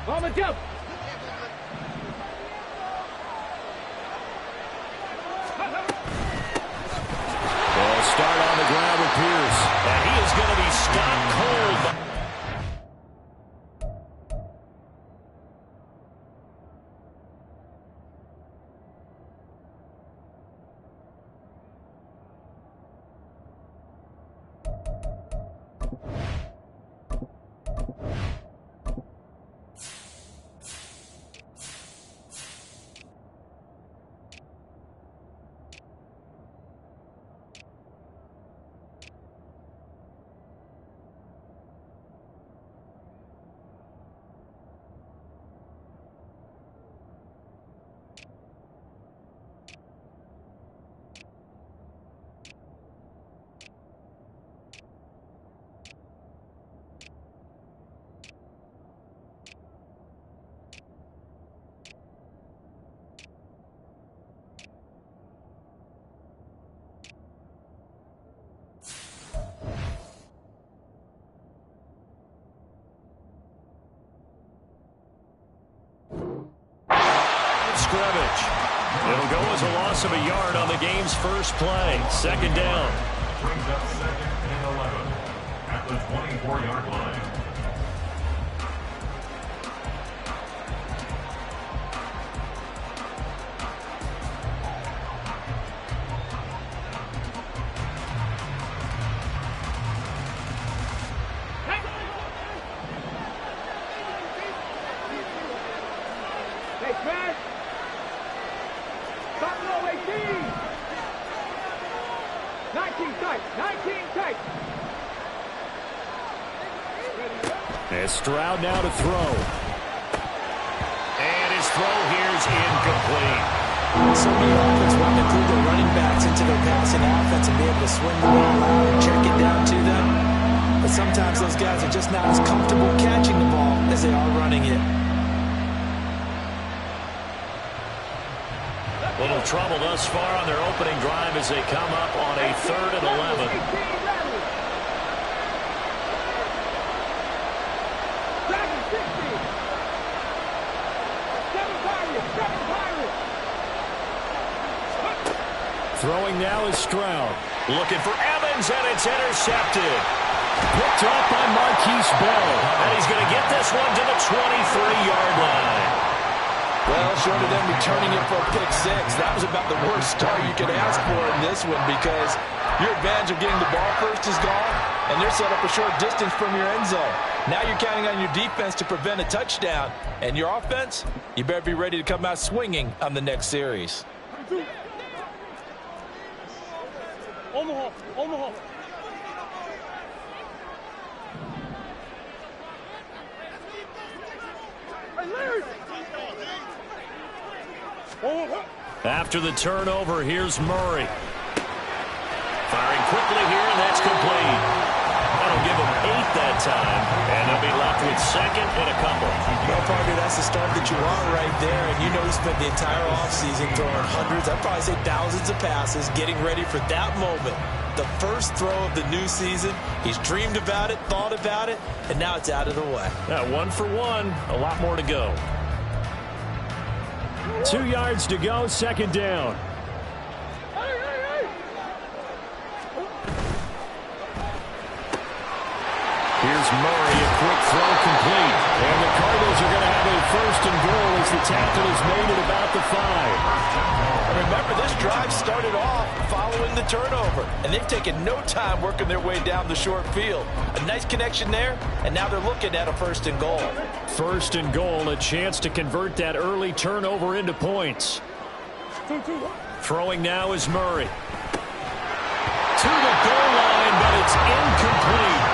On the jump. They'll start on the ground with Pierce. And he is going to be stopped cold. Scrimmage. It'll go as a loss of a yard on the game's first play. Second down. Brings up 2nd and 11 at the 24-yard line. Hey, Chris. Stop low 18. 19 tight. 19 tight. And Stroud now to throw. And his throw here is incomplete. So many offense want to include their running backs into their passing offense and be able to swing the ball out and check it down to them. But sometimes those guys are just not as comfortable catching the ball as they are running it. Little trouble thus far on their opening drive as they come up on a 3rd and 11. Throwing now is Stroud. Looking for Evans, and it's intercepted. Picked up by Marquise Bell. And he's going to get this one to the 23-yard line. Well, short of them returning it for a pick six, that was about the worst start you could ask for in this one because your advantage of getting the ball first is gone, and they're set up a short distance from your end zone. Now you're counting on your defense to prevent a touchdown, and your offense, you better be ready to come out swinging on the next series. Omaha. Omaha. Hey, Larry. After the turnover, here's Murray. Firing quickly here, and that's complete. That'll give them 8 that time, and they'll be left with 2nd and a couple. Well, partner, that's the start that you want right there, and you know he spent the entire offseason throwing hundreds, I'd probably say thousands of passes, getting ready for that moment. The first throw of the new season. He's dreamed about it, thought about it, and now it's out of the way. Yeah, 1 for 1, a lot more to go. 2 yards to go, 2nd down. Here's Murray, a quick throw complete. And the Cardinals are going to have a 1st and goal as the tackle is made at about the 5. And remember, this drive started off following the turnover, and they've taken no time working their way down the short field. A nice connection there, and now they're looking at a 1st and goal. 1st and goal, a chance to convert that early turnover into points. Throwing now is Murray. To the goal line, but it's incomplete.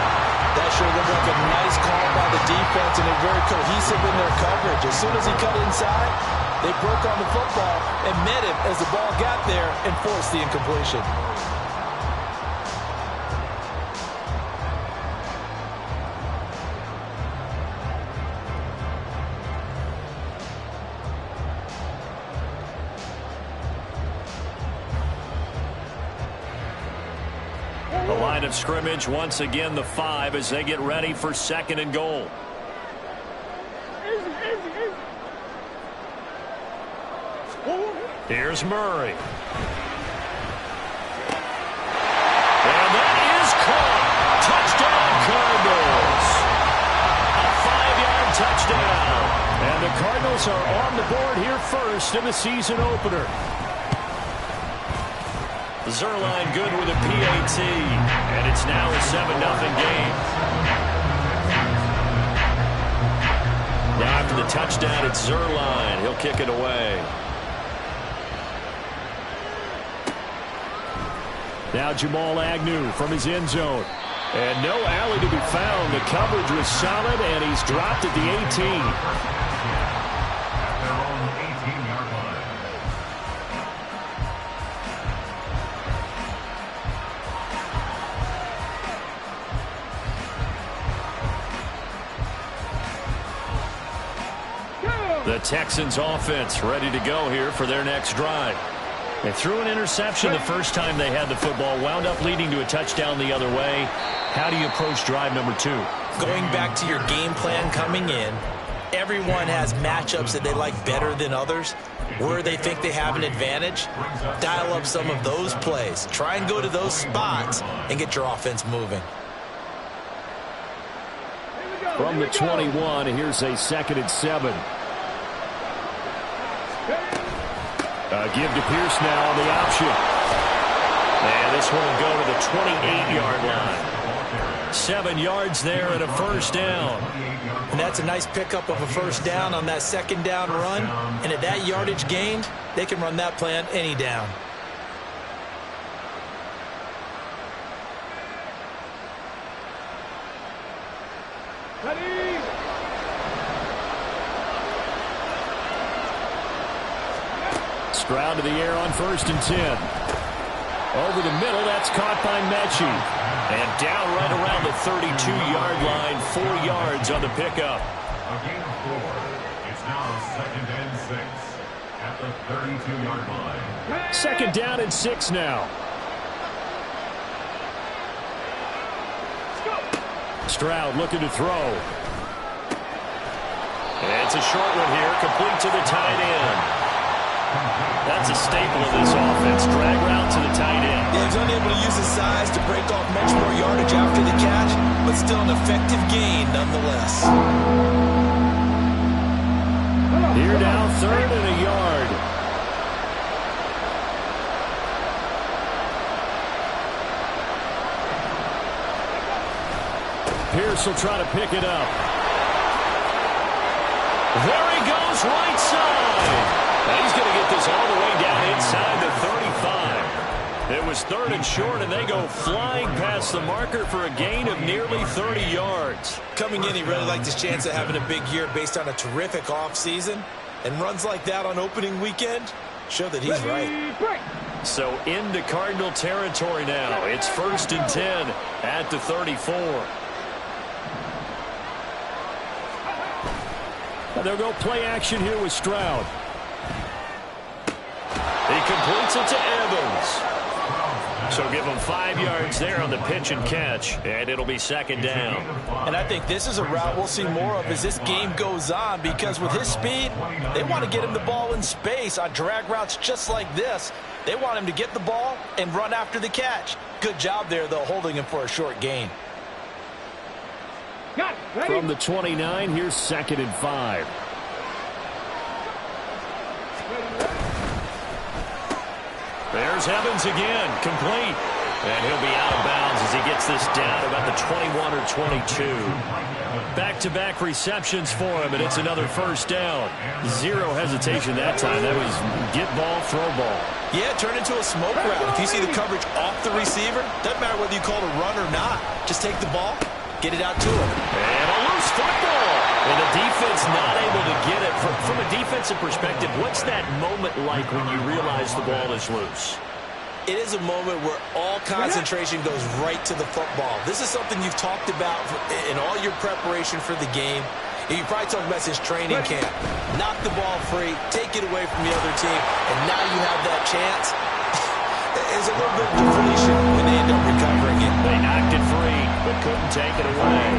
That sure looked like a nice call by the defense, and they're very cohesive in their coverage. As soon as he cut inside, they broke on the football and met him as the ball got there and forced the incompletion. The line of scrimmage, once again, the 5 as they get ready for 2nd and goal. Here's Murray. And that is caught. Touchdown, Cardinals. A 5-yard touchdown. And the Cardinals are on the board here first in the season opener. Zerline good with a PAT. And it's now a 7-0 game. Now after the touchdown, it's Zerline. He'll kick it away. Now Jamal Agnew from his end zone. And no alley to be found. The coverage was solid, and he's dropped at the 18. At their own 18-yard line. The Texans offense ready to go here for their next drive. They threw an interception the first time they had the football, wound up leading to a touchdown the other way. How do you approach drive number 2? Going back to your game plan coming in, everyone has matchups that they like better than others. Where they think they have an advantage, dial up some of those plays. Try and go to those spots and get your offense moving. From the 21, here's a 2nd and 7. Give to Pierce now on the option. And this one will go to the 28-yard line. 7 yards there and a first down. And that's a nice pickup of a first down on that 2nd down run. And at that yardage gained, they can run that play on any down. Ready? Stroud to the air on 1st and 10. Over the middle, that's caught by Mechie. And down right around the 32-yard line, 4 yards on the pickup. A gain of 4. It's now 2nd and 6 at the 32-yard line. 2nd down and 6 now. Stroud looking to throw. And it's a short one here, complete to the tight end. That's a staple of this offense. Drag route to the tight end. Yeah, he's unable to use his size to break off much more yardage after the catch, but still an effective gain nonetheless. Here now, 3rd and a yard. Pierce will try to pick it up. There he goes, right side. Now he's going to get this all the way down inside the 35. It was 3rd and short, and they go flying past the marker for a gain of nearly 30 yards. Coming in, he really liked his chance of having a big year based on a terrific offseason. And runs like that on opening weekend show that he's right. So into Cardinal territory now. It's 1st and 10 at the 34. They'll go play action here with Stroud. He completes it to Evans. So give him 5 yards there on the pitch and catch, and it'll be 2nd down. And I think this is a route we'll see more of as this game goes on, because with his speed, they want to get him the ball in space on drag routes just like this. They want him to get the ball and run after the catch. Good job there, though, holding him for a short gain. From the 29, here's 2nd and 5. There's Evans again, complete. And he'll be out of bounds as he gets this down about the 21 or 22. Back-to-back receptions for him, and it's another first down. Zero hesitation that time. That was get ball, throw ball. Yeah, turn into a smoke route. If you see the coverage off the receiver, doesn't matter whether you call it a run or not. Just take the ball, get it out to him. And a loose football. And the defense not able to get it. From a defensive perspective, what's that moment like when you realize the ball is loose? It is a moment where all concentration goes right to the football. This is something you've talked about in all your preparation for the game. And you probably talked about since training camp. Knock the ball free, take it away from the other team, and now you have that chance. There's a little bit of deflation when they end up recovering it. They knocked it free, but couldn't take it away.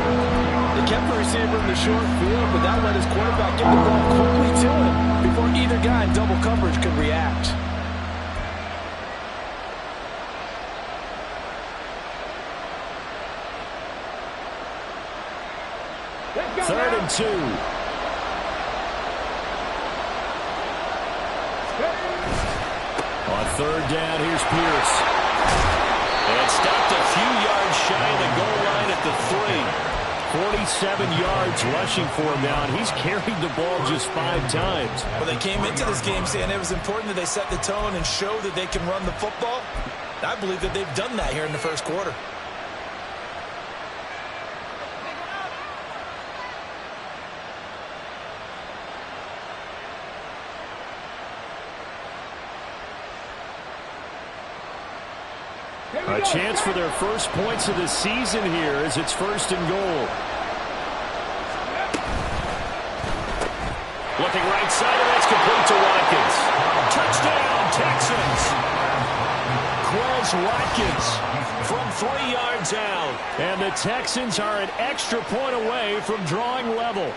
They kept the receiver in the short field, but that let his quarterback get the ball quickly to him before either guy in double coverage could react. Third and 2. On third down, here's Pierce. And stopped a few yards shy of the goal line at the 3. 47 yards rushing for him now, and he's carried the ball just 5 times. Well, they came into this game saying it was important that they set the tone and show that they can run the football. I believe that they've done that here in the first quarter. A chance for their first points of the season here as it's first and goal. Looking right side, and that's complete to Watkins. Touchdown, Texans. Quez Watkins from 3 yards out. And the Texans are an extra point away from drawing level.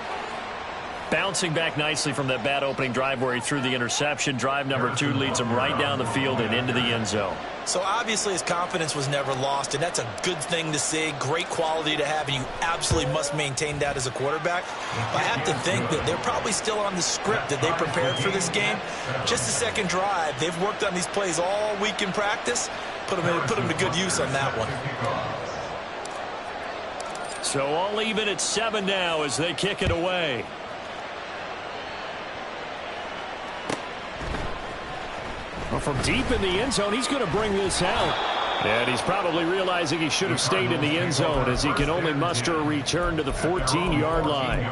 Bouncing back nicely from that bad opening drive where he threw the interception. Drive number 2 leads him right down the field and into the end zone. So obviously his confidence was never lost, and that's a good thing to see. Great quality to have, and you absolutely must maintain that as a quarterback. I have to think that they're probably still on the script that they prepared for this game. Just the second drive, they've worked on these plays all week in practice. Put them to good use on that one. So all even at 7 now as they kick it away. Well, from deep in the end zone, he's going to bring this out. And he's probably realizing he should have stayed in the end zone as he can only muster a return to the 14-yard line.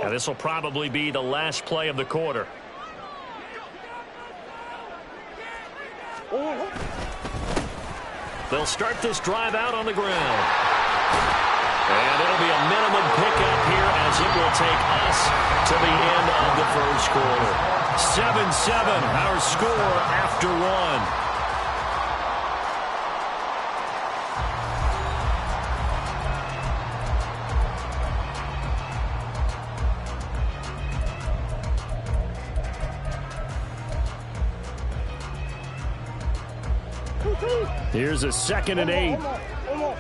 Now, this will probably be the last play of the quarter. They'll start this drive out on the ground. And it'll be a minimum pickup here as it will take us to the end of the first quarter. 7-7, our score after 1. Here's a 2nd and 8. Omaha.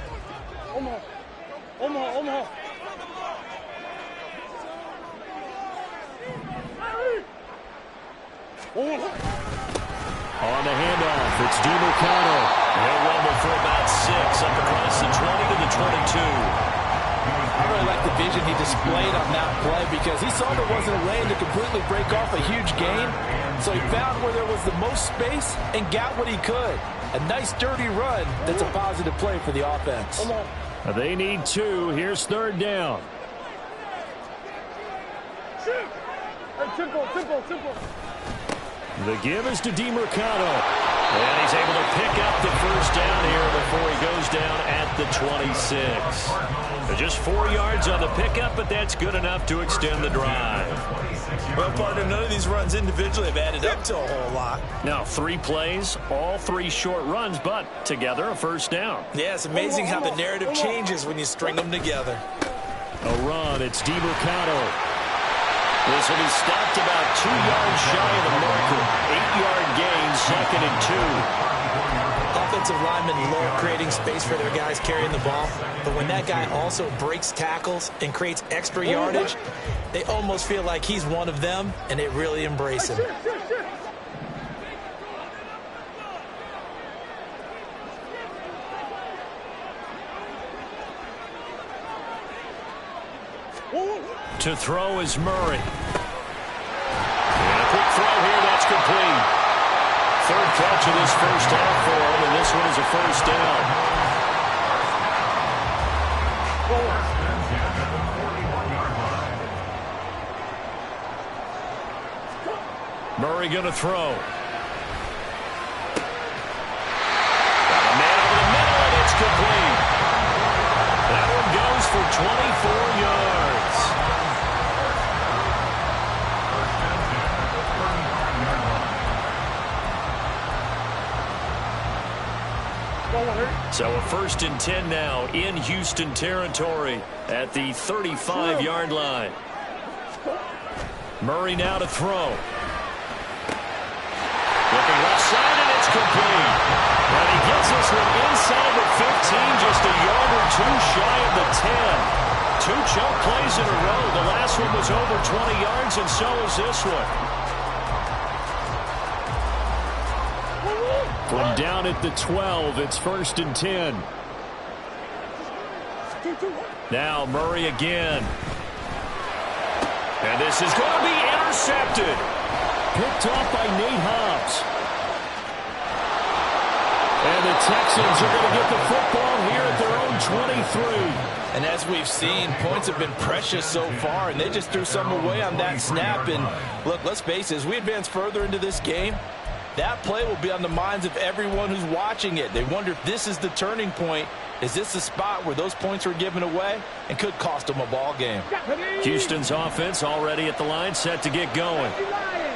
On the handoff, it's DiMercado. He'll rumble for about 6 up across the 20 to the 22. I really like the vision he displayed on that play because he saw there wasn't a lane to completely break off a huge gain. So he found where there was the most space and got what he could. A nice dirty run that's a positive play for the offense. They need 2. Here's 3rd down. Simple. The give is to DiMercado. And he's able to pick up the first down here before he goes down at the 26. Just 4 yards on the pickup, but that's good enough to extend the drive. Well, partner, none of these runs individually have added up to a whole lot. Now, 3 plays, all 3 short runs, but together a first down. Yeah, it's amazing how the narrative changes when you string them together. A run, it's DiMercado. This will be stopped about 2 yards shy of the marker. 8-yard gain, 2nd and 2. Offensive linemen love creating space for their guys carrying the ball, but when that guy also breaks tackles and creates extra yardage, they almost feel like he's one of them, and they really embrace him. To throw is Murray. And a quick throw here, that's complete. 3rd catch of this first half for him, and this one is a first down. Murray going to throw. Got a man over the middle, and it's complete. That one goes for 24 yards. So a 1st and 10 now in Houston territory at the 35-yard line. Murray now to throw. Looking left side, and it's complete. And he gets this one inside the 15, just a yard or two shy of the 10. 2 chunk plays in a row. The last one was over 20 yards, and so is this one. From down at the 12, it's 1st and 10. Now Murray again. And this is going to be intercepted. Picked off by Nate Hobbs. And the Texans are going to get the football here at their own 23. And as we've seen, points have been precious so far, and they just threw some away on that snap. And look, let's face it, as we advance further into this game, that play will be on the minds of everyone who's watching it. They wonder if this is the turning point. Is this the spot where those points were given away and could cost them a ball game? Houston's offense already at the line, set to get going.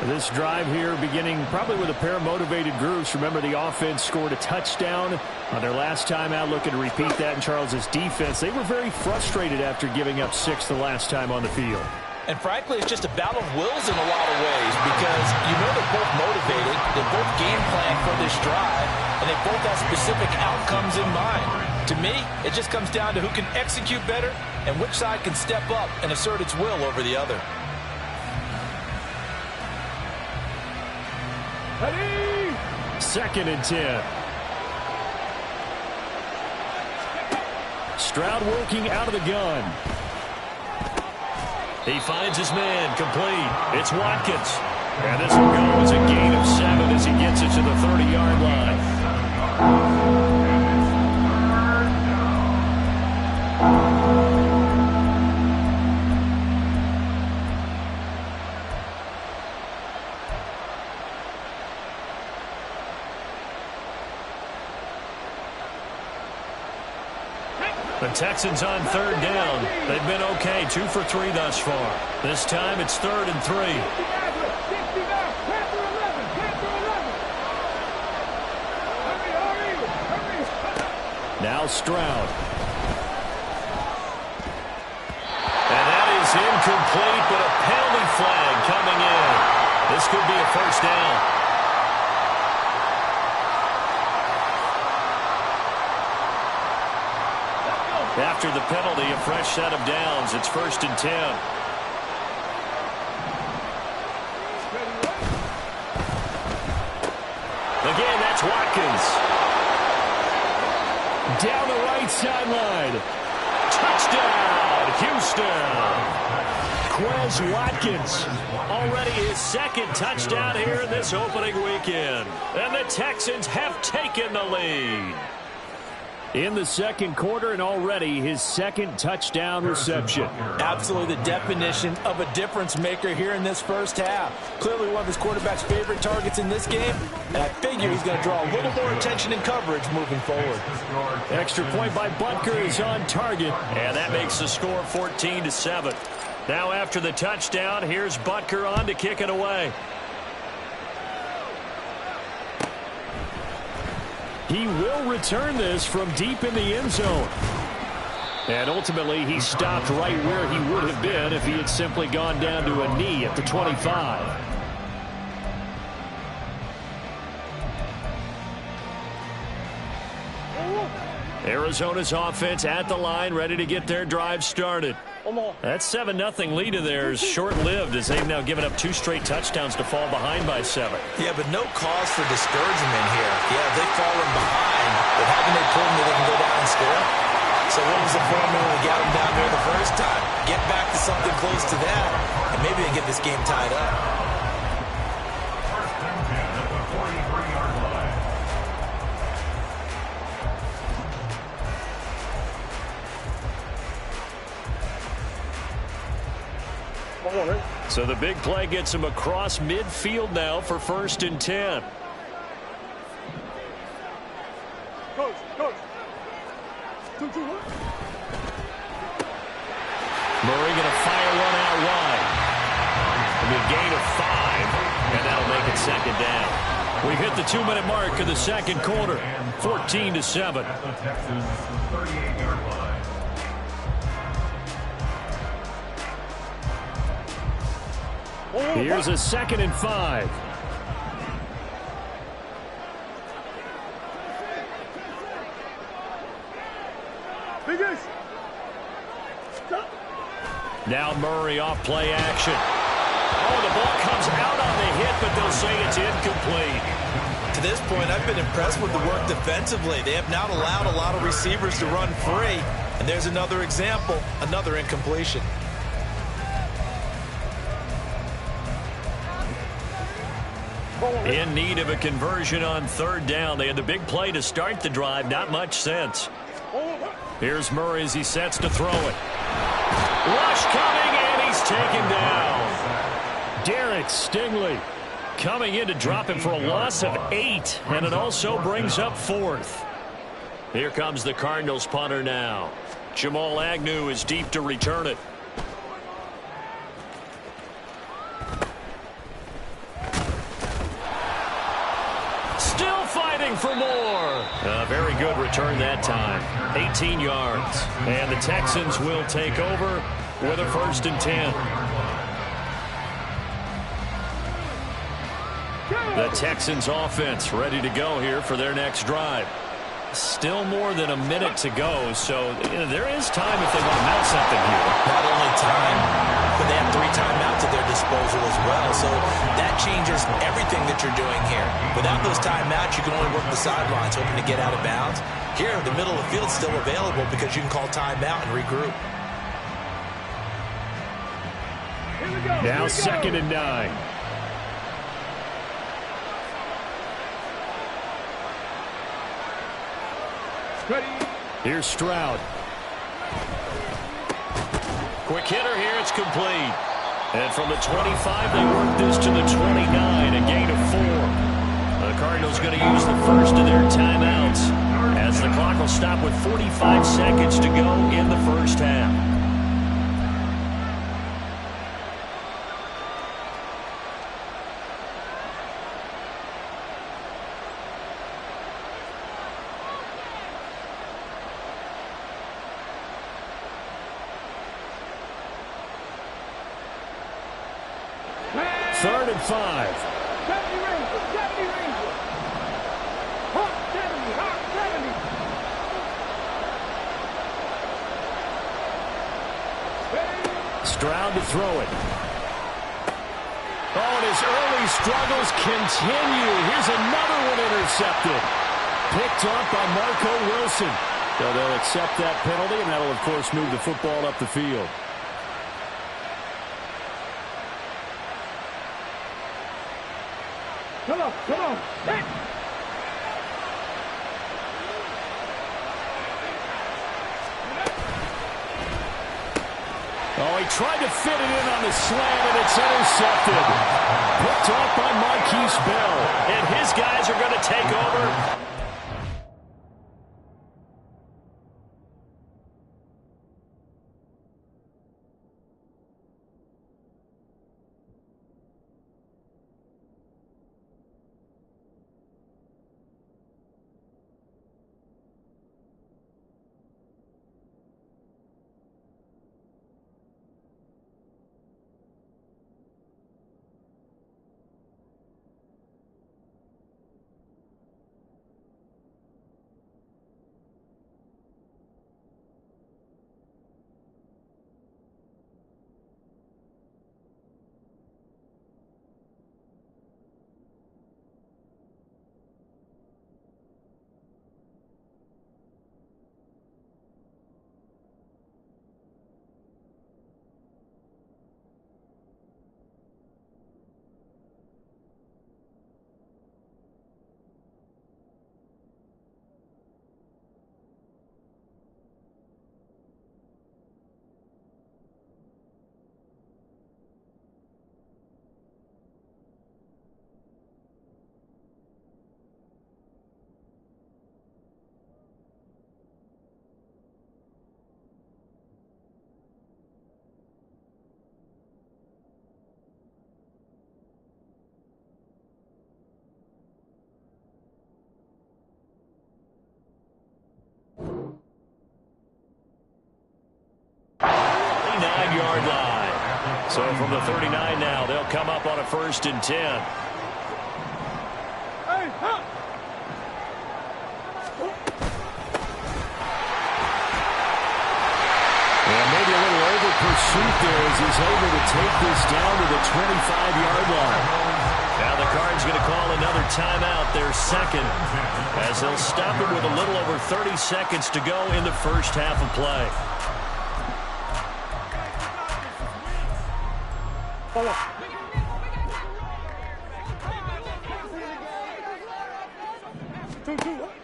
This drive here beginning probably with a pair of motivated groups. Remember, the offense scored a touchdown on their last time out, looking to repeat that in Charles's defense. They were very frustrated after giving up 6 the last time on the field. And frankly, it's just a battle of wills in a lot of ways because you know they're both motivated, they both game plan for this drive, and they both have specific outcomes in mind. To me, it just comes down to who can execute better and which side can step up and assert its will over the other. Ready? 2nd and 10. Stroud working out of the gun. He finds his man, complete. It's Watkins. And this will go as a gain of 7 as he gets it to the 30-yard line. The Texans on 3rd down. They've been okay, 2 for 3 thus far. This time it's 3rd and 3. Now Stroud. And that is incomplete, but a penalty flag coming in. This could be a 1st down. After the penalty, a fresh set of downs. It's 1st and 10. Again, that's Watkins. Down the right sideline. Touchdown, Houston. Quez Watkins. Already his 2nd touchdown here in this opening weekend. And the Texans have taken the lead. In the 2nd quarter, and already his 2nd touchdown reception. Absolutely the definition of a difference maker here in this 1st half. Clearly one of his quarterback's favorite targets in this game, and I figure he's going to draw a little more attention and coverage moving forward. Extra point by Butker is on target, and that makes the score 14-7. Now after the touchdown, here's Butker on to kick it away. He will return this from deep in the end zone. And ultimately, he stopped right where he would have been if he had simply gone down to a knee at the 25. Arizona's offense at the line, ready to get their drive started. That 7-0 lead of theirs short-lived as they've now given up 2 straight touchdowns to fall behind by 7. Yeah, but no cause for discouragement here. Yeah, they've fallen behind, but haven't they proven that they can go down and score? So what was the formula when we got them down there the first time? Get back to something close to that, and maybe they get this game tied up. So the big play gets him across midfield now for 1st and 10. Coach. Murray going to fire one out wide. A gain of 5, and that'll make it 2nd down. We hit the 2-minute mark of the second quarter, 14-7. At the Texans' 38-yard line. Here's a 2nd and 5. Now Murray off play action. Oh, the ball comes out on the hit, but they'll say it's incomplete. To this point, I've been impressed with the work defensively. They have not allowed a lot of receivers to run free. And there's another example, another incompletion. In need of a conversion on 3rd down. They had the big play to start the drive. Not much sense. Here's Murray as he sets to throw it. Rush coming, and he's taken down. Derek Stingley coming in to drop him for a loss of 8, and it also brings up 4th. Here comes the Cardinals punter now. Jamal Agnew is deep to return it. Still fighting for more. A very good return that time. 18 yards. And the Texans will take over with a 1st and 10. The Texans offense ready to go here for their next drive. Still more than a minute to go, so there is time if they want to mount something here. Not only time, but they have 3 timeouts at their disposal as well. So that changes everything that you're doing here. Without those timeouts, you can only work the sidelines, hoping to get out of bounds. Here, the middle of the field is still available because you can call timeout and regroup. Now 2nd and 9. Here's Stroud. Quick hitter here. It's complete. And from the 25, they work this to the 29, a gain of 4. The Cardinals going to use the first of their timeouts as the clock will stop with 45 seconds to go in the first half. Third and 5. 70 Rangers, 70 Rangers. Hawk 70, Hawk 70. Stroud to throw it. Oh, and his early struggles continue. Here's another one intercepted. Picked up by Marco Wilson. So they'll accept that penalty, and that'll, of course, move the football up the field. Come on, come on. Hey. Oh, he tried to fit it in on the slant, and it's intercepted. Picked off by Marquise Bell. And his guys are going to take over. So from the 39 now, they'll come up on a 1st and 10. Hey, huh. And maybe a little over pursuit there as he's able to take this down to the 25-yard line. Now the Cards going to call another timeout, their second, as they'll stop it with a little over 30 seconds to go in the first half of play.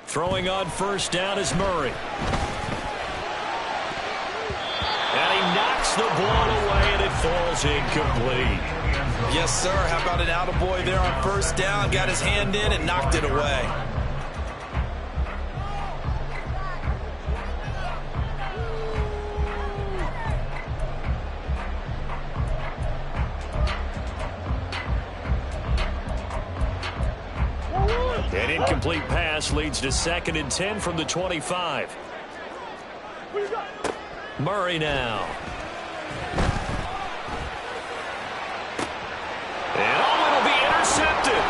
Throwing on 1st down is Murray. And he knocks the ball away, and it falls incomplete. Yes, sir. How about an attaboy there on 1st down? Got his hand in and knocked it away. An incomplete pass leads to 2nd and 10 from the 25. Murray now. And it'll be intercepted.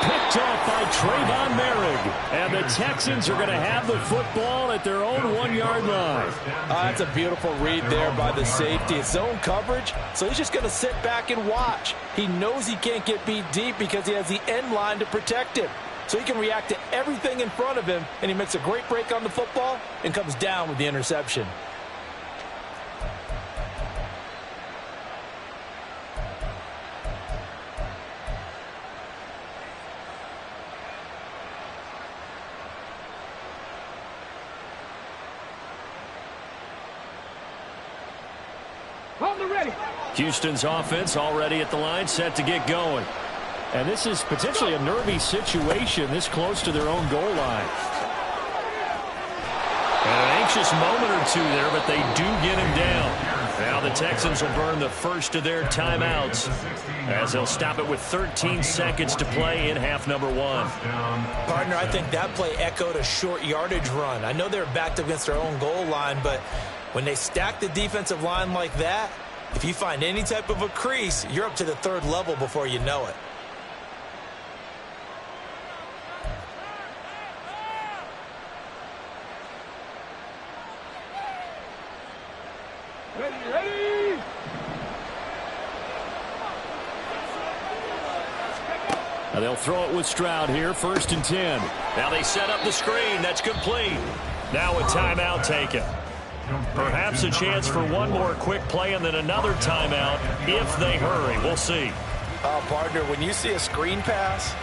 Picked off by Trayvon Merrick. And the Texans are going to have the football at their own 1-yard line. That's a beautiful read there by the safety. It's zone coverage, so he's just going to sit back and watch. He knows he can't get beat deep because he has the end line to protect him. So he can react to everything in front of him, and he makes a great break on the football and comes down with the interception. Houston's offense already at the line, set to get going. And this is potentially a nervy situation this close to their own goal line. And an anxious moment or two there, but they do get him down. Now the Texans will burn the first of their timeouts as they'll stop it with 13 seconds to play in half number 1. Partner, I think that play echoed a short yardage run. I know they're backed against their own goal line, but when they stack the defensive line like that, if you find any type of a crease, you're up to the 3rd level before you know it. Ready. Now they'll throw it with Stroud here, 1st and 10. Now they set up the screen. That's complete. Now a timeout taken. Perhaps a chance for one more quick play and then another timeout if they hurry. We'll see. Partner, when you see a screen pass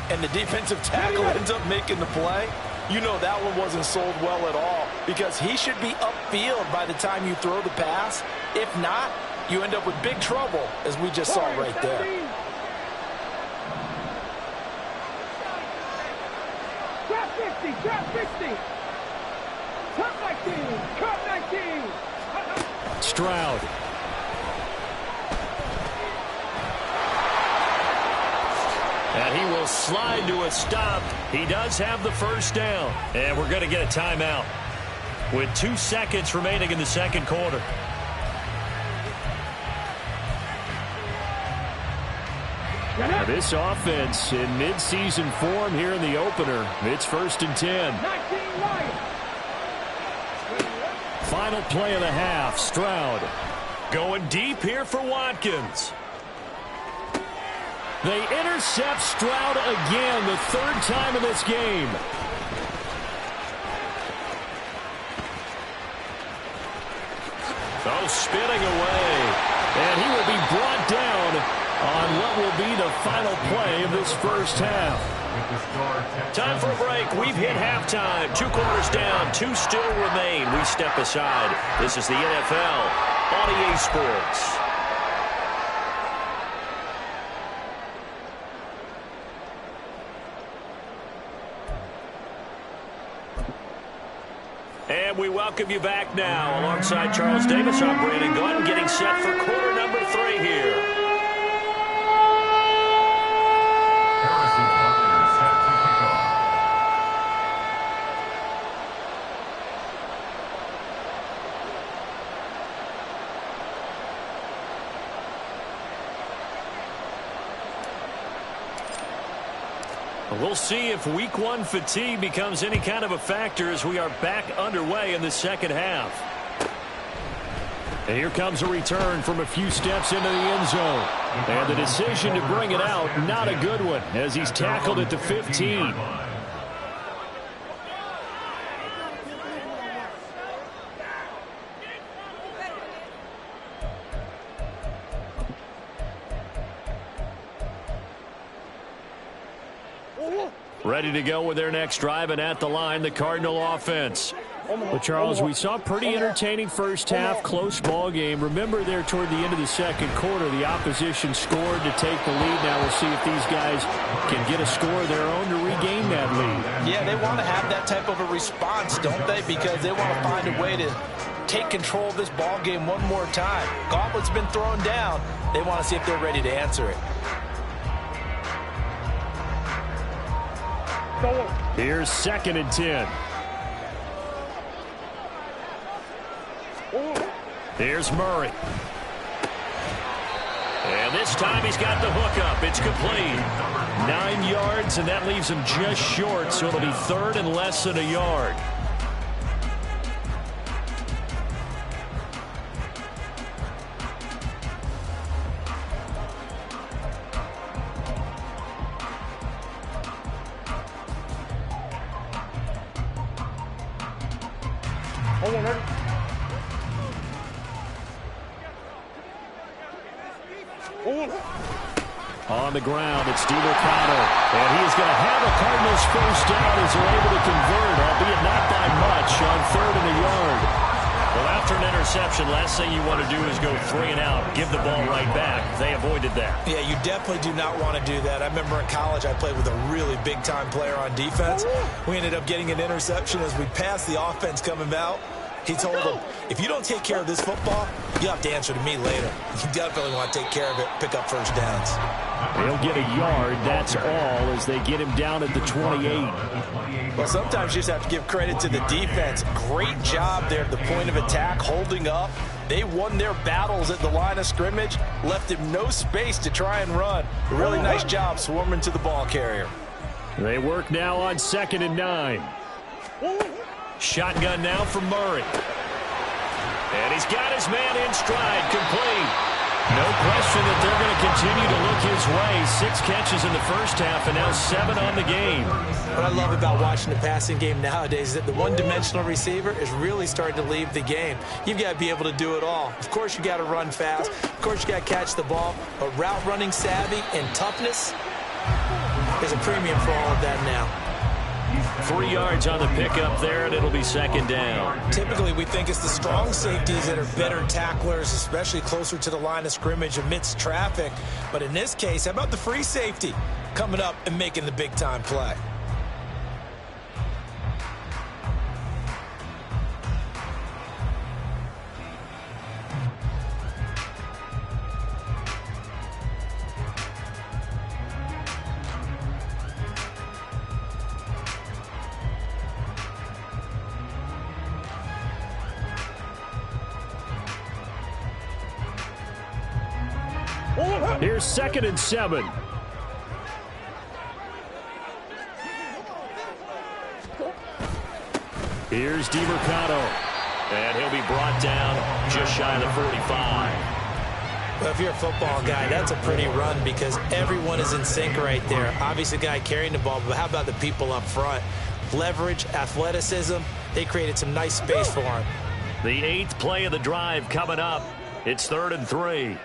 and the defensive tackle ends up making the play, you know that one wasn't sold well at all because he should be upfield by the time you throw the pass. If not, you end up with big trouble, as we just saw right there. Trap 50, trap 50. Cut 19, cut 19. Stroud. And he will slide to a stop. He does have the 1st down. And we're going to get a timeout with 2 seconds remaining in the 2nd quarter. Now this offense in midseason form here in the opener. It's 1st and 10. 19 Lions. Final play of the half. Stroud going deep here for Watkins. They intercept Stroud again, the 3rd time in this game. Oh, spinning away. And he will be brought down on what will be the final play of this first half. Time for a break. We've hit halftime. 2 quarters down, 2 still remain. We step aside. This is the NFL on EA Sports. And we welcome you back now. Alongside Charles Davis, I'm Brandon Gunn, getting set for quarter number 3 here. We'll see if week one fatigue becomes any kind of a factor as we are back underway in the second half. And here comes a return from a few steps into the end zone. And the decision to bring it out, not a good one, as he's tackled at the 15. Ready to go with their next drive, and at the line, the Cardinal offense. But, Charles, we saw a pretty entertaining first half, close ball game. Remember there toward the end of the second quarter, the opposition scored to take the lead. Now we'll see if these guys can get a score of their own to regain that lead. Yeah, they want to have that type of a response, don't they? Because they want to find a way to take control of this ball game one more time. Gauntlet's been thrown down. They want to see if they're ready to answer it. Here's 2nd and 10. Here's Murray. And this time he's got the hook up. It's complete. 9 yards, and that leaves him just short, so it'll be 3rd and less than a yard. On the ground, it's DeMarcado. And he is going to have a Cardinals first down as they're able to convert, albeit not by much, on 3rd and a yard. Well, after an interception, last thing you want to do is go 3 and out, give the ball right back. They avoided that. Yeah, you definitely do not want to do that. I remember in college I played with a really big-time player on defense. We ended up getting an interception as we passed the offense coming out. He told him, if you don't take care of this football, you have to answer to me later. You definitely want to take care of it, pick up first downs. They'll get a yard, that's all, as they get him down at the 28. Well, sometimes you just have to give credit to the defense. Great job there at the point of attack, holding up. They won their battles at the line of scrimmage, left him no space to try and run. A really nice job swarming to the ball carrier. They work now on 2nd and 9. Shotgun now from Murray. And he's got his man in stride, complete. No question that they're going to continue to look his way. 6 catches in the first half and now 7 on the game. What I love about watching the passing game nowadays is that the one-dimensional receiver is really starting to leave the game. You've got to be able to do it all. Of course, you got to run fast. Of course, you got to catch the ball. But route running savvy and toughness, there's a premium for all of that now. 3 yards on the pickup there, and it'll be 2nd down. Typically, we think it's the strong safeties that are better tacklers, especially closer to the line of scrimmage amidst traffic. But in this case, how about the free safety coming up and making the big-time play? Here's 2nd and 7. Here's DeMarcado. And he'll be brought down just shy of the 45. Well, if you're a football guy, that's a pretty run because everyone is in sync right there. Obviously, the guy carrying the ball, but how about the people up front? Leverage, athleticism, they created some nice space for him. The 8th play of the drive coming up. It's 3rd and 3.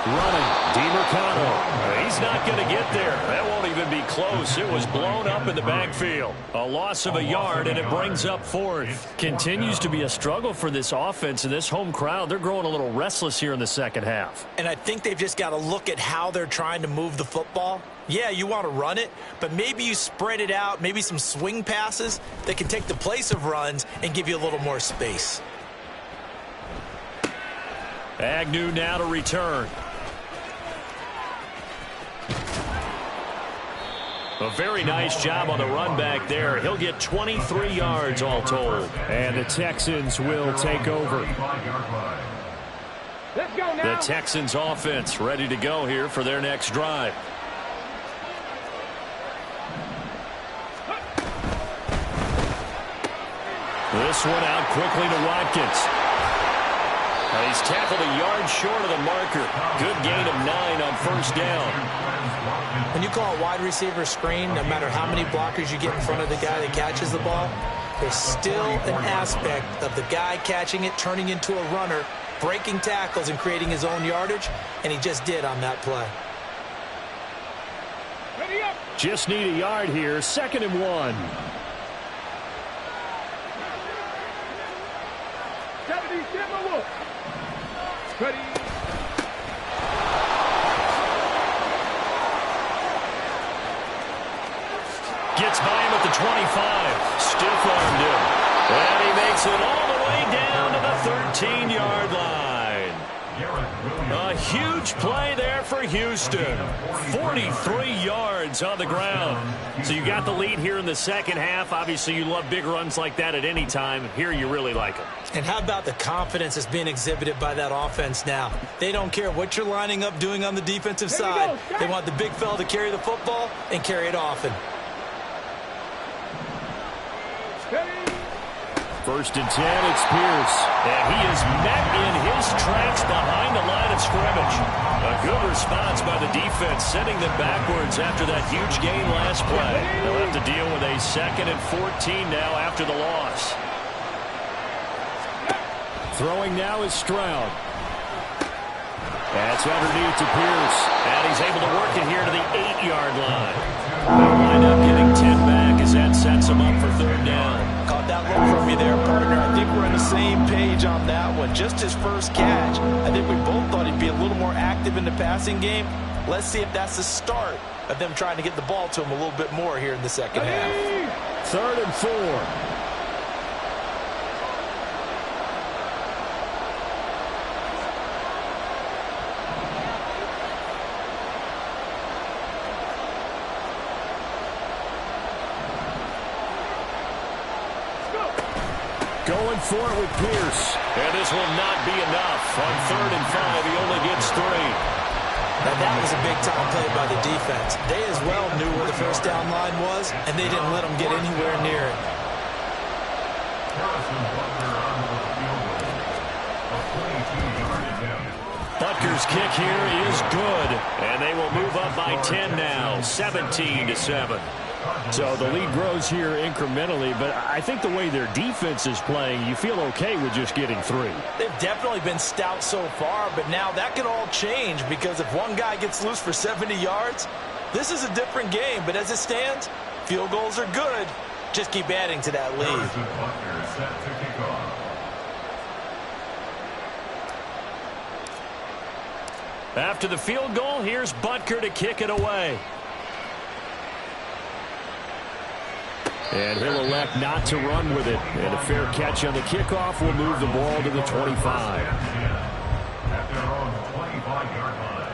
Running, DeMarcado. He's not going to get there. That won't even be close. It was blown up in the backfield. A loss of a yard, and it brings up 4th. Continues to be a struggle for this offense and this home crowd. They're growing a little restless here in the second half. And I think they've just got to look at how they're trying to move the football. Yeah, you want to run it, but maybe you spread it out, maybe some swing passes that can take the place of runs and give you a little more space. Agnew now to return. A very nice job on the run back there. He'll get 23 yards all told. And the Texans will take over. Let's go now. The Texans offense ready to go here for their next drive. This one out quickly to Watkins. He's tackled a yard short of the marker. Good gain of 9 on first down. When you call a wide receiver screen, no matter how many blockers you get in front of the guy that catches the ball, there's still an aspect of the guy catching it, turning into a runner, breaking tackles and creating his own yardage, and he just did on that play. Ready up. Just need a yard here. 2nd and 1. 70, Simba Wolf. Ready. Gets by him at the 25. Stiff-armed him. And he makes it all the way down to the 13-yard line. A huge play there for Houston. 43 yards on the ground. So you got the lead here in the second half. Obviously, you love big runs like that at any time. Here, you really like them. And how about the confidence that's being exhibited by that offense now? They don't care what you're lining up doing on the defensive side. They want the big fella to carry the football and carry it often. 1st and 10, it's Pierce. And he is met in his tracks behind the line of scrimmage. A good response by the defense, sending them backwards after that huge gain last play. They'll have to deal with a 2nd and 14 now after the loss. Throwing now is Stroud. That's underneath to Pierce. And he's able to work it here to the 8-yard line. They'll wind up getting 10 back as that sets them up for 3rd down. Caught that look from you there, partner. I think we're on the same page on that one. Just his first catch. I think we both thought he'd be a little more active in the passing game. Let's see if that's the start of them trying to get the ball to him a little bit more here in the second half. 3rd and 4. Going for it with Pierce. And this will not be enough. On 3rd and 5, he only gets 3. Now that was a big-time play by the defense. They as well knew where the first down line was, and they didn't let them get anywhere near it. Butker's kick here is good. And they will move up by 10 now, 17-7. So the lead grows here incrementally, but I think the way their defense is playing, you feel okay with just getting 3. They've definitely been stout so far, but now that can all change because if one guy gets loose for 70 yards, this is a different game. But as it stands, field goals are good. Just keep adding to that lead. After the field goal, here's Butker to kick it away. And he'll elect not to run with it. And a fair catch on the kickoff will move the ball to the 25. At their own 25-yard line.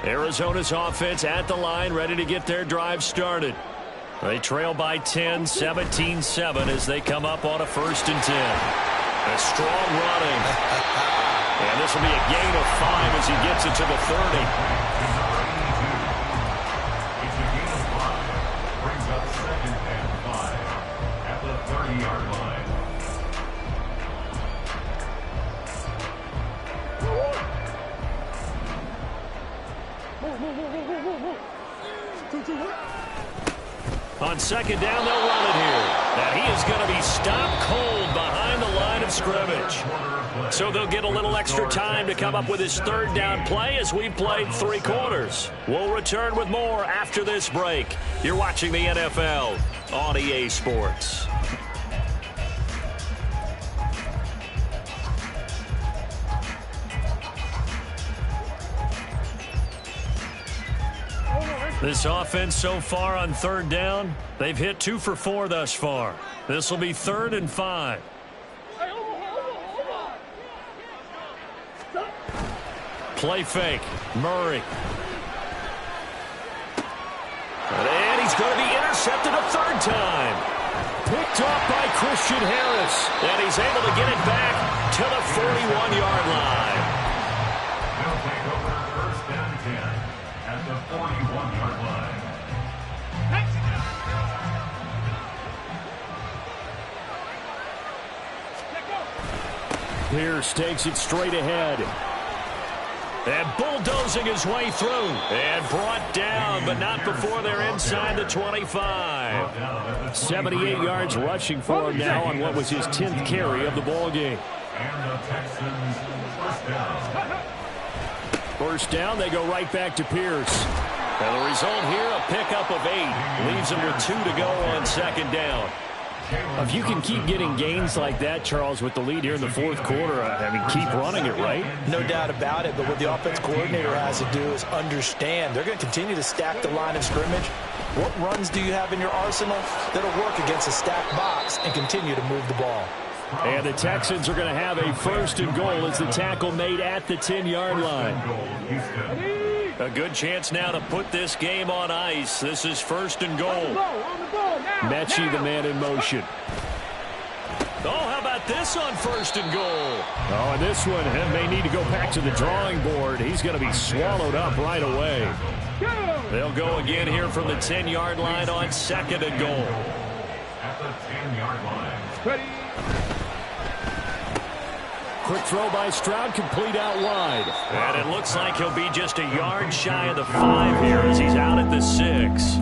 Arizona's offense at the line, ready to get their drive started. They trail by 10, 17-7 as they come up on a 1st and 10. A strong running. And this will be a gain of 5 as he gets it to the 30. It's a gain of 5. Brings up 2nd and 5 at the 30-yard line. On 2nd down, they'll run it here. Now he is going to be stopped cold behind the line of scrimmage. So they'll get a little extra time to come up with his 3rd down play as we played 3 quarters. We'll return with more after this break. You're watching the NFL on EA Sports. This offense so far on 3rd down, they've hit 2 for 4 thus far. This will be 3rd and 5. Play fake. Murray. And he's going to be intercepted a 3rd time. Picked off by Christian Harris. And he's able to get it back to the 41-yard line. They'll take over first and 10 at the 41-yard line. Pierce takes it straight ahead. And bulldozing his way through. And brought down, but not before they're inside the 25. 78 yards rushing for him now on what was his 10th carry of the ball game. And the Texans first down. First down, they go right back to Pierce. And the result here, a pickup of 8. Leaves him with 2 to go on second down. If you can keep getting gains like that, Charles, with the lead here in the fourth quarter, I mean, keep running it, right? No doubt about it, but what the offense coordinator has to do is understand. They're going to continue to stack the line of scrimmage. What runs do you have in your arsenal that'll work against a stacked box and continue to move the ball? And the Texans are going to have a first and goal as the tackle made at the 10-yard line. A good chance now to put this game on ice. This is first and goal. Mechie, the man in motion. Oh, how about this on first and goal? Oh, and this one may need to go back to the drawing board. He's going to be swallowed up right away. They'll go again here from the 10-yard line on second and goal. At the 10-yard line. Ready. Quick throw by Stroud, complete out wide. And it looks like he'll be just a yard shy of the 5 here as he's out at the 6.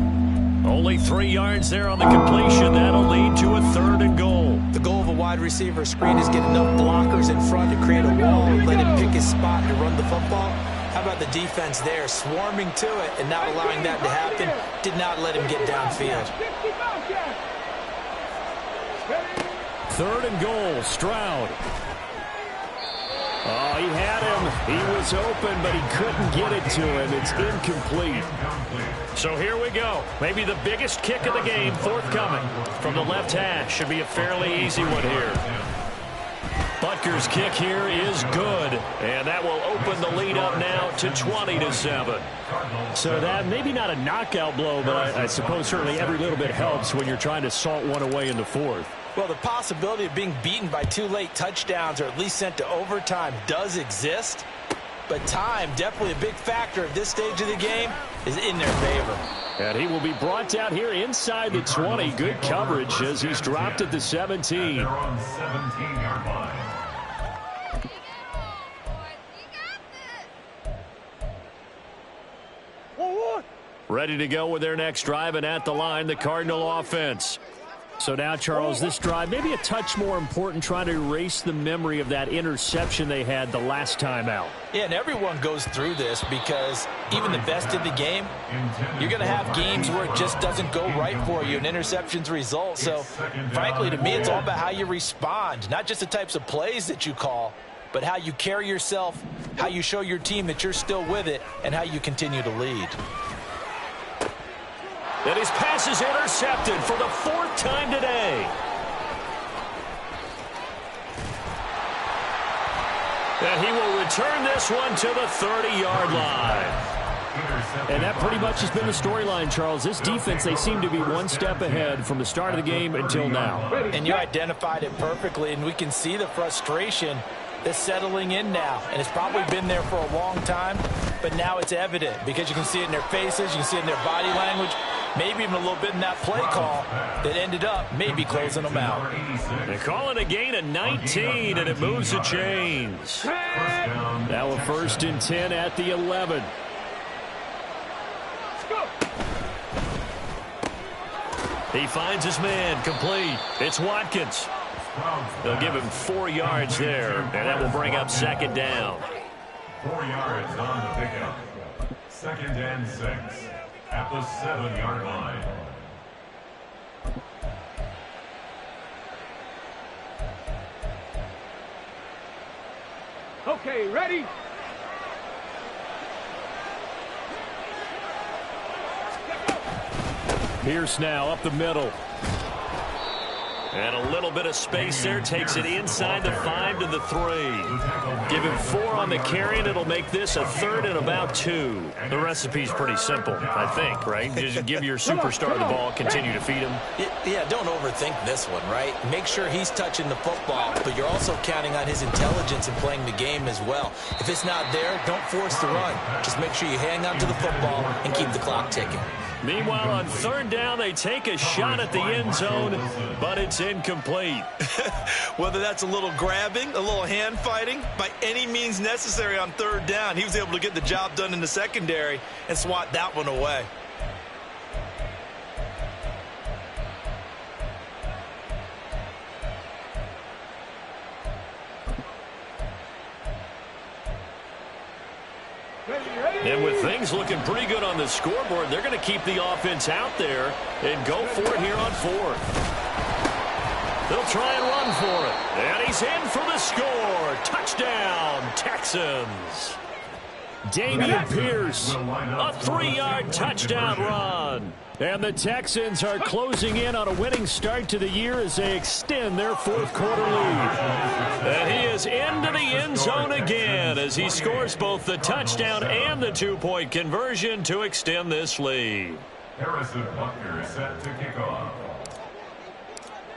Only 3 yards there on the completion. That'll lead to a third and goal. The goal of a wide receiver screen is get enough blockers in front to create a wall and let him pick his spot to run the football. How about the defense there, swarming to it and not allowing that to happen? Did not let him get downfield. Third and goal, Stroud. Oh, he had him. He was open, but he couldn't get it to him. It's incomplete. So here we go. Maybe the biggest kick of the game forthcoming from the left hash. Should be a fairly easy one here. Butker's kick here is good, and that will open the lead up now to 20-7. So that maybe not a knockout blow, but I suppose certainly every little bit helps when you're trying to salt one away in the fourth. Well, the possibility of being beaten by 2 late touchdowns or at least sent to overtime does exist. But time, definitely a big factor at this stage of the game, is in their favor. And he will be brought out here inside the 20. Good coverage as he's dropped at the 17. They're on 17-yard line. Ready to go with their next drive, and at the line, the Cardinal offense. So now, Charles, this drive maybe a touch more important, trying to erase the memory of that interception they had the last time out. Yeah, and everyone goes through this because even the best in the game, you're going to have games where it just doesn't go right for you, and interceptions result. So, frankly, to me, it's all about how you respond, not just the types of plays that you call, but how you carry yourself, how you show your team that you're still with it, and how you continue to lead. And his pass is intercepted for the 4th time today. And he will return this one to the 30-yard line. And that pretty much has been the storyline, Charles. This defense, they seem to be one step ahead from the start of the game until now. And you identified it perfectly, and we can see the frustration that's settling in now. And it's probably been there for a long time, but now it's evident because you can see it in their faces, you can see it in their body language, maybe even a little bit in that play call that ended up maybe closing them out. They call it a gain of 19, and it moves the chains. Now a 1st and 10 at the 11. He finds his man, complete. It's Watkins. They'll give him 4 yards there, and that will bring up 2nd down. 4 yards on the pickup. 2nd and 6 at the 7-yard line. Okay, ready? Pierce now up the middle. And a little bit of space there. Takes it inside the 5 to the 3. Give him 4 on the carry, and it'll make this a 3rd and about 2. The recipe's pretty simple, I think, right? Just give your superstar the ball, continue to feed him. Yeah, don't overthink this one, right? Make sure he's touching the football, but you're also counting on his intelligence in playing the game as well. If it's not there, don't force the run. Just make sure you hang on to the football and keep the clock ticking. Meanwhile, on 3rd down, they take a shot at the end zone, but it's incomplete. Whether that's a little grabbing, a little hand fighting, by any means necessary on 3rd down, he was able to get the job done in the secondary and swat that one away. And with things looking pretty good on the scoreboard, they're going to keep the offense out there and go for it here on 4th. They'll try and run for it. And he's in for the score. Touchdown, Texans. Dameon Pierce, a 3-yard touchdown run. And the Texans are closing in on a winning start to the year as they extend their 4th quarter lead. And he is into the end zone again as he scores both the touchdown and the 2-point conversion to extend this lead. Harrison Butker set to kick off.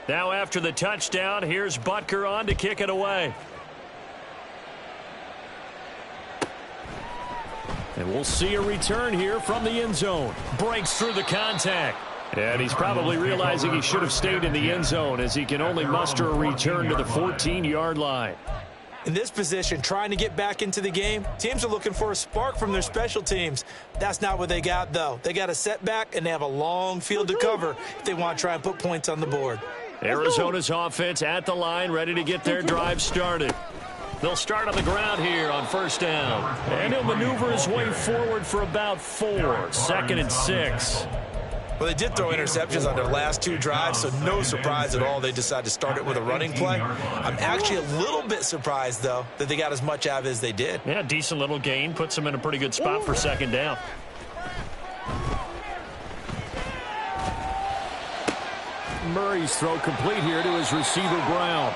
Now after the touchdown, here's Butker on to kick it away. And we'll see a return here from the end zone. Breaks through the contact. And he's probably realizing he should have stayed in the end zone as he can only muster a return to the 14-yard line. In this position, trying to get back into the game, teams are looking for a spark from their special teams. That's not what they got, though. They got a setback, and they have a long field to cover if they want to try and put points on the board. Arizona's offense at the line, ready to get their drive started. They'll start on the ground here on 1st down. And he'll maneuver his way forward for about 4. 2nd and 6. Well, they did throw interceptions on their last 2 drives, so no surprise at all they decided to start it with a running play. I'm actually a little bit surprised, though, that they got as much out of it as they did. Yeah, decent little gain. Puts them in a pretty good spot for 2nd down. Murray's throw complete here to his receiver, Brown.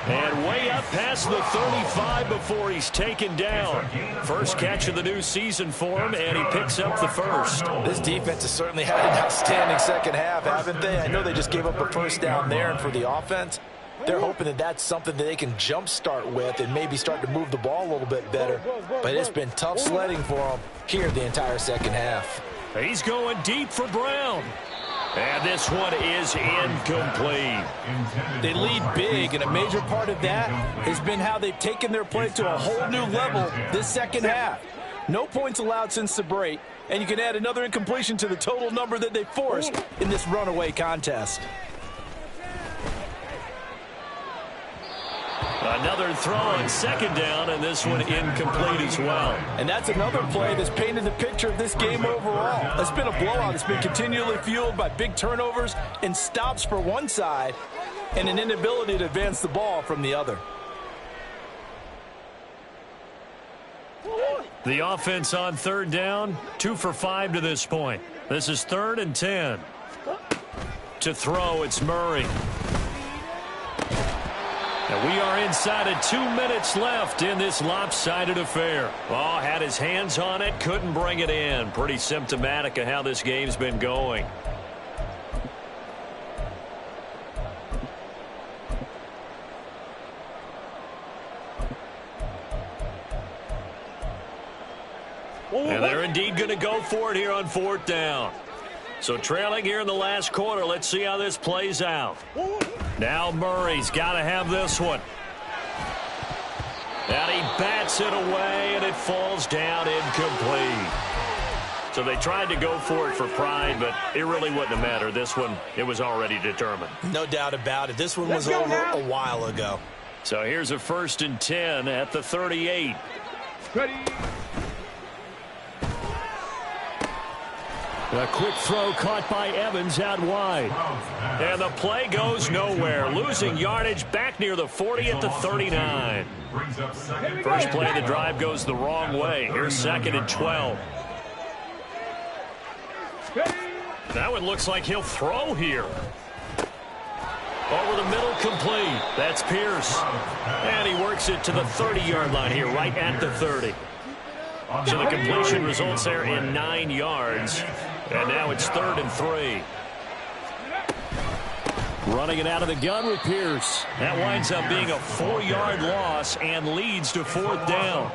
And way up past the 35 before he's taken down. First catch of the new season for him, and he picks up the 1st. This defense has certainly had an outstanding second half, haven't they? I know they just gave up a 1st down there, and for the offense, they're hoping that that's something that they can jumpstart with and maybe start to move the ball a little bit better. But it's been tough sledding for them here the entire second half. He's going deep for Brown. And this one is incomplete. They lead big, and a major part of that has been how they've taken their play to a whole new level this second half. No points allowed since the break, and you can add another incompletion to the total number that they forced in this runaway contest. Another throw on 2nd down, and this one incomplete as well. And that's another play that's painted the picture of this game overall. It's been a blowout. It's been continually fueled by big turnovers and stops for one side and an inability to advance the ball from the other. The offense on 3rd down, 2 for 5 to this point. This is 3rd and 10. To throw, it's Murray. And we are inside of 2 minutes left in this lopsided affair. Oh, had his hands on it, couldn't bring it in. Pretty symptomatic of how this game's been going. And they're indeed going to go for it here on 4th down. So trailing here in the last quarter, let's see how this plays out. Now Murray's got to have this one. And he bats it away, and it falls down incomplete. So they tried to go for it for pride, but it really wouldn't have mattered. This one, it was already determined. No doubt about it. This one was over a while ago. So here's a 1st and 10 at the 38. Ready. A quick throw caught by Evans out wide. And the play goes nowhere. Losing yardage back near the 40 at the 39. First play of the drive goes the wrong way. Here's 2nd and 12. That one looks like he'll throw here. Over the middle, complete. That's Pierce. And he works it to the 30-yard line here, right at the 30. So the completion results there in 9 yards. And now it's 3rd and 3. Running it out of the gun with Pierce. That winds up being a 4-yard loss and leads to 4th down.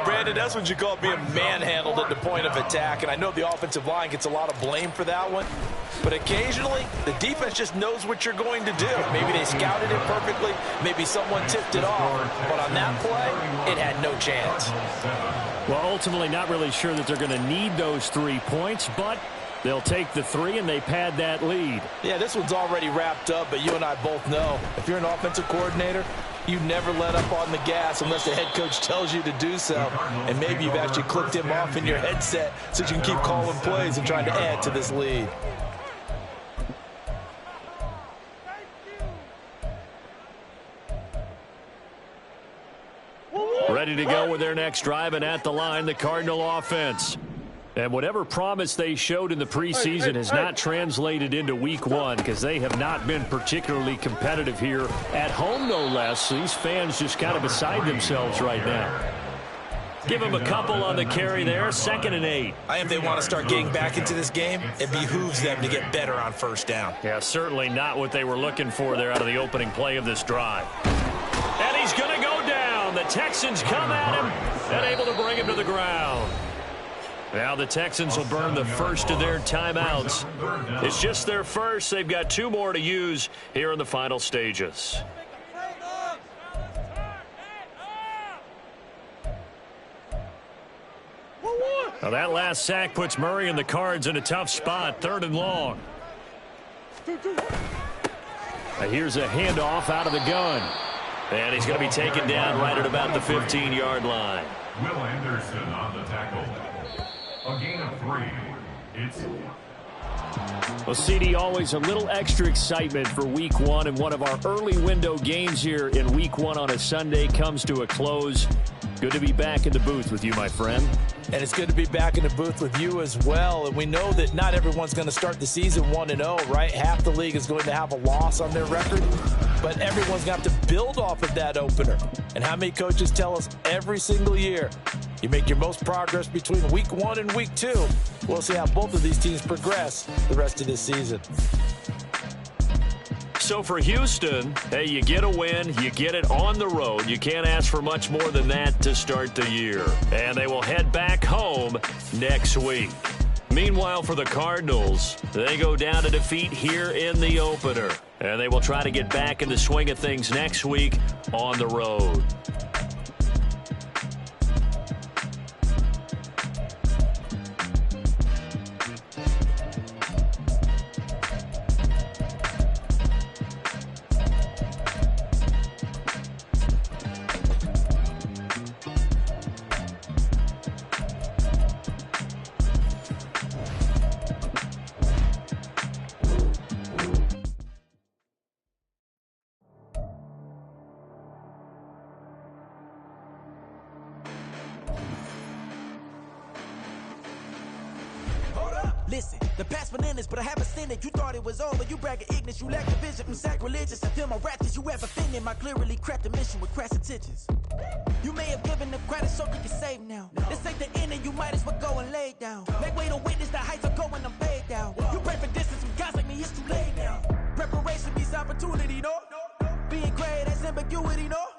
Brandon, that's what you call being manhandled at the point of attack. And I know the offensive line gets a lot of blame for that one. But occasionally, the defense just knows what you're going to do. Maybe they scouted it perfectly. Maybe someone tipped it off. But on that play, it had no chance. Well, ultimately, not really sure that they're going to need those 3 points, but they'll take the 3 and they pad that lead. Yeah, this one's already wrapped up, but you and I both know if you're an offensive coordinator, you never let up on the gas unless the head coach tells you to do so. And maybe you've actually clicked him off in your headset so you can keep calling plays and trying to add to this lead. Ready to go with their next drive, and at the line, the Cardinal offense. And whatever promise they showed in the preseason has not translated into week 1 because they have not been particularly competitive here at home, no less. These fans just kind of beside themselves right now. Give them a couple on the carry there, 2nd and 8. I think they want to start getting back into this game. It behooves them to get better on 1st down. Yeah, certainly not what they were looking for there out of the opening play of this drive. And he's going to go down. The Texans come at him and able to bring him to the ground. Now the Texans will burn the first of their timeouts. It's just their first. They've got 2 more to use here in the final stages. Now that last sack puts Murray and the Cards in a tough spot, 3rd and long. Now here's a handoff out of the gun. And he's going to be taken down right at about the 15-yard line. Will Anderson on the tackle. A gain of 3. It's... Well, CD, always a little extra excitement for week 1, and one of our early window games here in week 1 on a Sunday comes to a close. Good to be back in the booth with you, my friend. And it's good to be back in the booth with you as well. And we know that not everyone's going to start the season 1-0, right? Half the league is going to have a loss on their record. But everyone's got to build off of that opener. And how many coaches tell us every single year, you make your most progress between week 1 and week 2. We'll see how both of these teams progress the rest of this season. So for Houston, hey, you get a win, you get it on the road. You can't ask for much more than that to start the year. And they will head back home next week. Meanwhile, for the Cardinals, they go down to defeat here in the opener. And they will try to get back in the swing of things next week on the road. Listen, the past bananas, but I haven't seen it. You thought it was over, you bragging ignorance, you lack the vision from sacrilegious. I feel my raptors, you ever thinking my clearly crafted mission with crass intentions. You may have given them credit so you can save now. This ain't the end and you might as well go and lay down. Make way to witness the heights are going, I'm paid down. You pray for distance from guys like me, it's too late now. Preparation means opportunity, no? Being great, that's ambiguity, no?